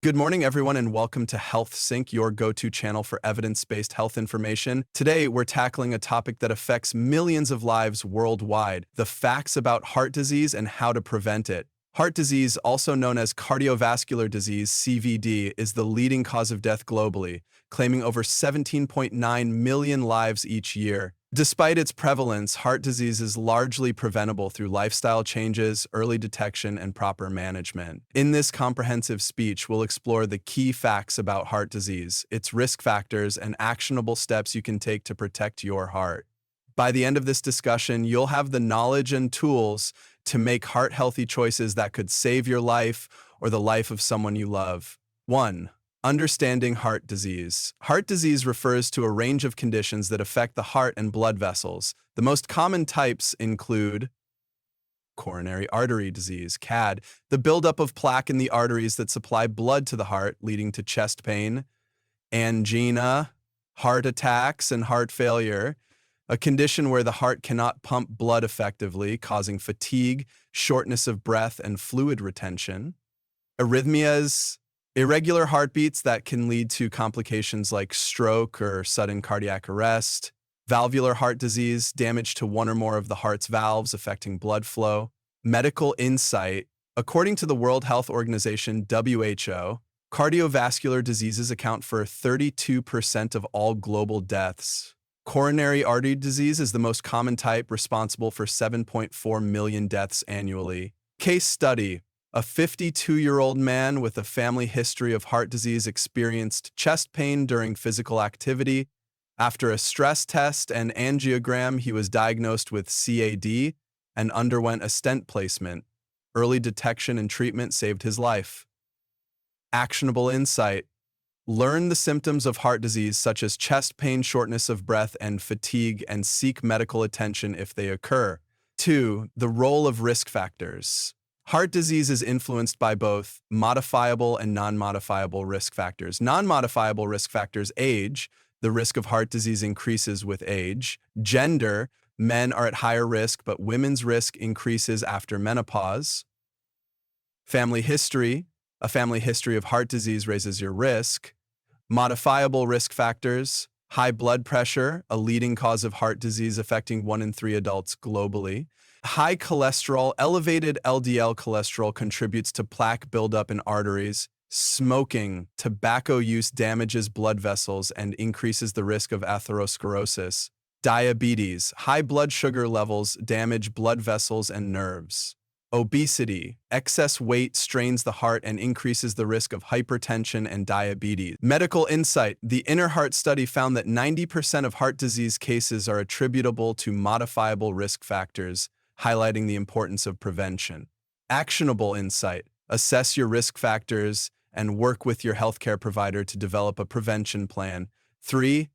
Good morning, everyone, and welcome to Health Sync, your go-to channel for evidence-based health information. Today, we're tackling a topic that affects millions of lives worldwide, the facts about heart disease and how to prevent it. Heart disease, also known as cardiovascular disease, CVD, is the leading cause of death globally, claiming over 17.9 million lives each year. Despite its prevalence, heart disease is largely preventable through lifestyle changes, early detection, and proper management. In this comprehensive speech, we'll explore the key facts about heart disease, its risk factors, and actionable steps you can take to protect your heart. By the end of this discussion, you'll have the knowledge and tools to make heart-healthy choices that could save your life or the life of someone you love. 1. Understanding heart disease. Heart disease refers to a range of conditions that affect the heart and blood vessels. The most common types include coronary artery disease, CAD, the buildup of plaque in the arteries that supply blood to the heart, leading to chest pain, angina, heart attacks, and heart failure, a condition where the heart cannot pump blood effectively, causing fatigue, shortness of breath, and fluid retention, arrhythmias, irregular heartbeats that can lead to complications like stroke or sudden cardiac arrest, valvular heart disease, damage to one or more of the heart's valves affecting blood flow, medical insight. According to the World Health Organization, WHO, cardiovascular diseases account for 32% of all global deaths. Coronary artery disease is the most common type, responsible for 7.4 million deaths annually. Case study: a 52-year-old man with a family history of heart disease experienced chest pain during physical activity. After a stress test and angiogram, he was diagnosed with CAD and underwent a stent placement. Early detection and treatment saved his life. Actionable insight: learn the symptoms of heart disease such as chest pain, shortness of breath, and fatigue, and seek medical attention if they occur. 2. The role of risk factors. Heart disease is influenced by both modifiable and non-modifiable risk factors. Non-modifiable risk factors: age, the risk of heart disease increases with age. Gender, men are at higher risk, but women's risk increases after menopause. Family history, a family history of heart disease raises your risk. Modifiable risk factors: high blood pressure, a leading cause of heart disease affecting 1 in 3 adults globally. High cholesterol, elevated LDL cholesterol contributes to plaque buildup in arteries. Smoking, tobacco use damages blood vessels and increases the risk of atherosclerosis. Diabetes, high blood sugar levels damage blood vessels and nerves. Obesity, excess weight strains the heart and increases the risk of hypertension and diabetes. Medical insight: the Inner Heart study found that 90% of heart disease cases are attributable to modifiable risk factors, highlighting the importance of prevention. Actionable insight: assess your risk factors and work with your healthcare provider to develop a prevention plan. 3.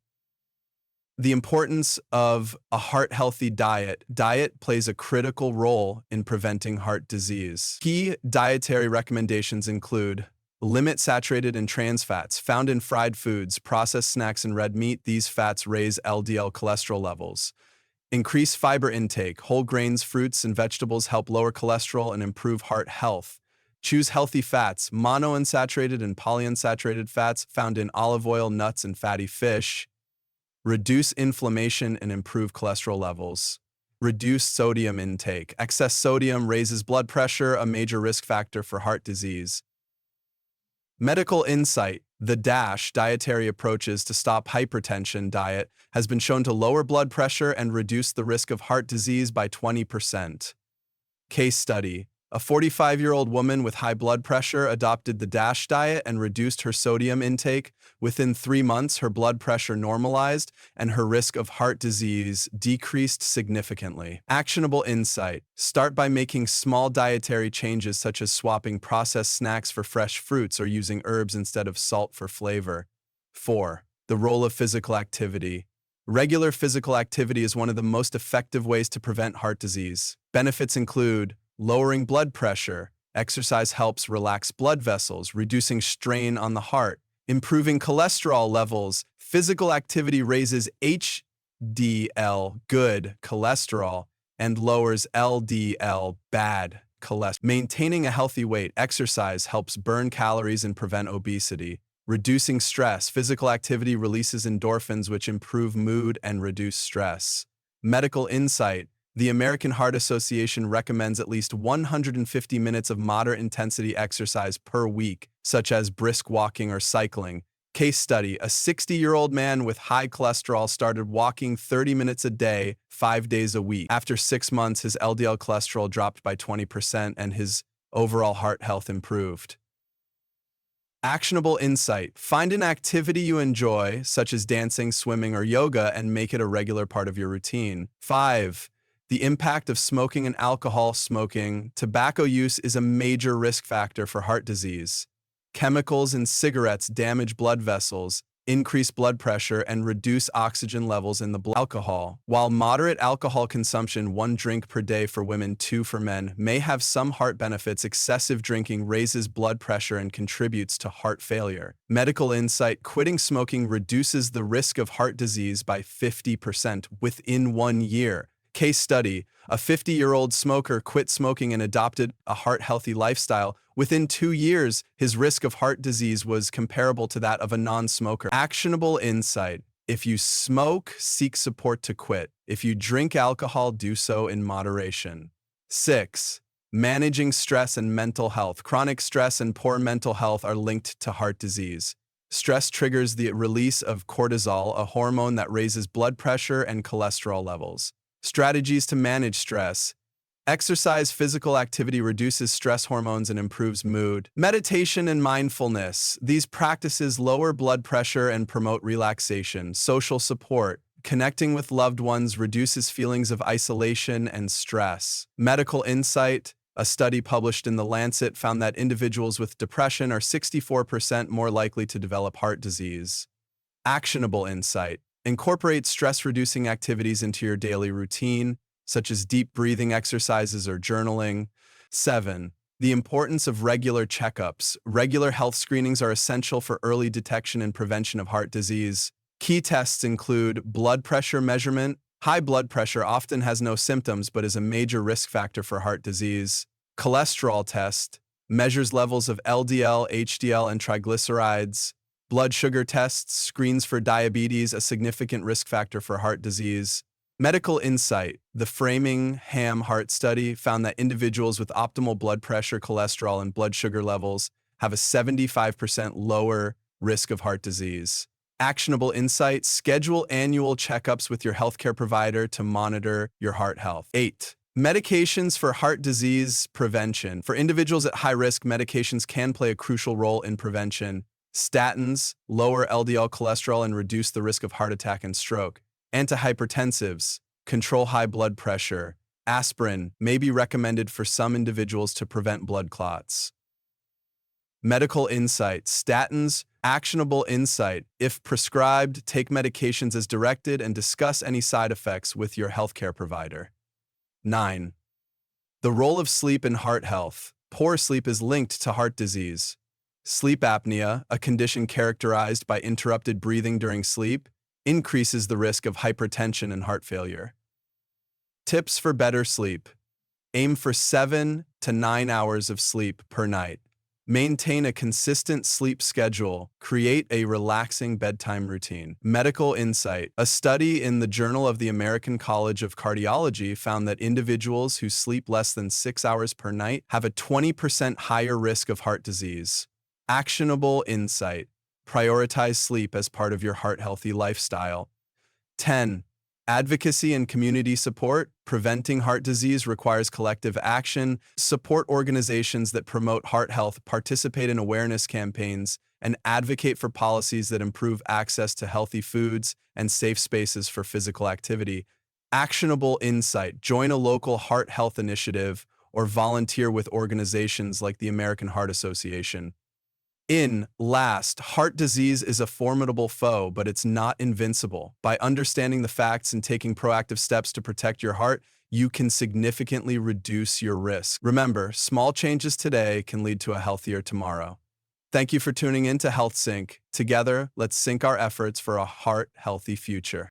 The importance of a heart-healthy diet. Diet plays a critical role in preventing heart disease. Key dietary recommendations include: limit saturated and trans fats found in fried foods, processed snacks, and red meat. These fats raise LDL cholesterol levels. Increase fiber intake. Whole grains, fruits, and vegetables help lower cholesterol and improve heart health. Choose healthy fats. Monounsaturated and polyunsaturated fats found in olive oil, nuts, and fatty fish. Reduce inflammation and improve cholesterol levels. Reduce sodium intake. Excess sodium raises blood pressure, a major risk factor for heart disease. Medical insight: the DASH, dietary approaches to stop hypertension diet, has been shown to lower blood pressure and reduce the risk of heart disease by 20%. Case study: a 45-year-old woman with high blood pressure adopted the DASH diet and reduced her sodium intake. Within 3 months, her blood pressure normalized and her risk of heart disease decreased significantly. Actionable insight: start by making small dietary changes such as swapping processed snacks for fresh fruits or using herbs instead of salt for flavor. 4. The role of physical activity. Regular physical activity is one of the most effective ways to prevent heart disease. Benefits include lowering blood pressure. Exercise helps relax blood vessels, reducing strain on the heart. Improving cholesterol levels. Physical activity raises HDL, good cholesterol, and lowers LDL, bad cholesterol. Maintaining a healthy weight, exercise helps burn calories and prevent obesity. Reducing stress, physical activity releases endorphins which improve mood and reduce stress. Medical insight, the American Heart Association recommends at least 150 minutes of moderate-intensity exercise per week, such as brisk walking or cycling. Case study, a 60-year-old man with high cholesterol started walking 30 minutes a day, 5 days a week. After 6 months, his LDL cholesterol dropped by 20% and his overall heart health improved. Actionable insight. Find an activity you enjoy, such as dancing, swimming, or yoga, and make it a regular part of your routine. 5. The impact of smoking and alcohol. Smoking, tobacco use is a major risk factor for heart disease. Chemicals in cigarettes damage blood vessels, increase blood pressure, and reduce oxygen levels in the blood. Alcohol. While moderate alcohol consumption, 1 drink per day for women, 2 for men, may have some heart benefits, excessive drinking raises blood pressure and contributes to heart failure. Medical insight. Quitting smoking reduces the risk of heart disease by 50% within 1 year. Case study, a 50-year-old smoker quit smoking and adopted a heart-healthy lifestyle. Within 2 years, his risk of heart disease was comparable to that of a non-smoker. Actionable insight. If you smoke, seek support to quit. If you drink alcohol, do so in moderation. 6. Managing stress and mental health. Chronic stress and poor mental health are linked to heart disease. Stress triggers the release of cortisol, a hormone that raises blood pressure and cholesterol levels. Strategies to manage stress. Exercise, physical activity reduces stress hormones and improves mood. Meditation and mindfulness. These practices lower blood pressure and promote relaxation. Social support. Connecting with loved ones reduces feelings of isolation and stress. Medical insight. A study published in The Lancet found that individuals with depression are 64% more likely to develop heart disease. Actionable insight. Incorporate stress-reducing activities into your daily routine, such as deep breathing exercises or journaling. 7. The importance of regular checkups. Regular health screenings are essential for early detection and prevention of heart disease. Key tests include blood pressure measurement. High blood pressure often has no symptoms but is a major risk factor for heart disease. Cholesterol test measures levels of LDL, HDL, and triglycerides. Blood sugar tests screens for diabetes, a significant risk factor for heart disease. Medical insight. The Framingham Heart Study found that individuals with optimal blood pressure, cholesterol, and blood sugar levels have a 75% lower risk of heart disease. Actionable insight. Schedule annual checkups with your healthcare provider to monitor your heart health. 8. Medications for heart disease prevention. For individuals at high risk, medications can play a crucial role in prevention. Statins lower LDL cholesterol and reduce the risk of heart attack and stroke. Antihypertensives control high blood pressure. Aspirin may be recommended for some individuals to prevent blood clots. Medical insight. Statins. Actionable insight. If prescribed, take medications as directed and discuss any side effects with your healthcare provider. 9. The role of sleep in heart health. Poor sleep is linked to heart disease. Sleep apnea, a condition characterized by interrupted breathing during sleep, increases the risk of hypertension and heart failure. Tips for better sleep. Aim for 7 to 9 hours of sleep per night. Maintain a consistent sleep schedule. Create a relaxing bedtime routine. Medical insight. A study in the Journal of the American College of Cardiology found that individuals who sleep less than 6 hours per night have a 20% higher risk of heart disease. Actionable insight. Prioritize sleep as part of your heart-healthy lifestyle. 10. Advocacy and community support. Preventing heart disease requires collective action. Support organizations that promote heart health, participate in awareness campaigns, and advocate for policies that improve access to healthy foods and safe spaces for physical activity. Actionable insight. Join a local heart health initiative or volunteer with organizations like the American Heart Association. Heart disease is a formidable foe, but it's not invincible. By understanding the facts and taking proactive steps to protect your heart, you can significantly reduce your risk. Remember, small changes today can lead to a healthier tomorrow. Thank you for tuning in to Health Sync. Together, let's sync our efforts for a heart-healthy future.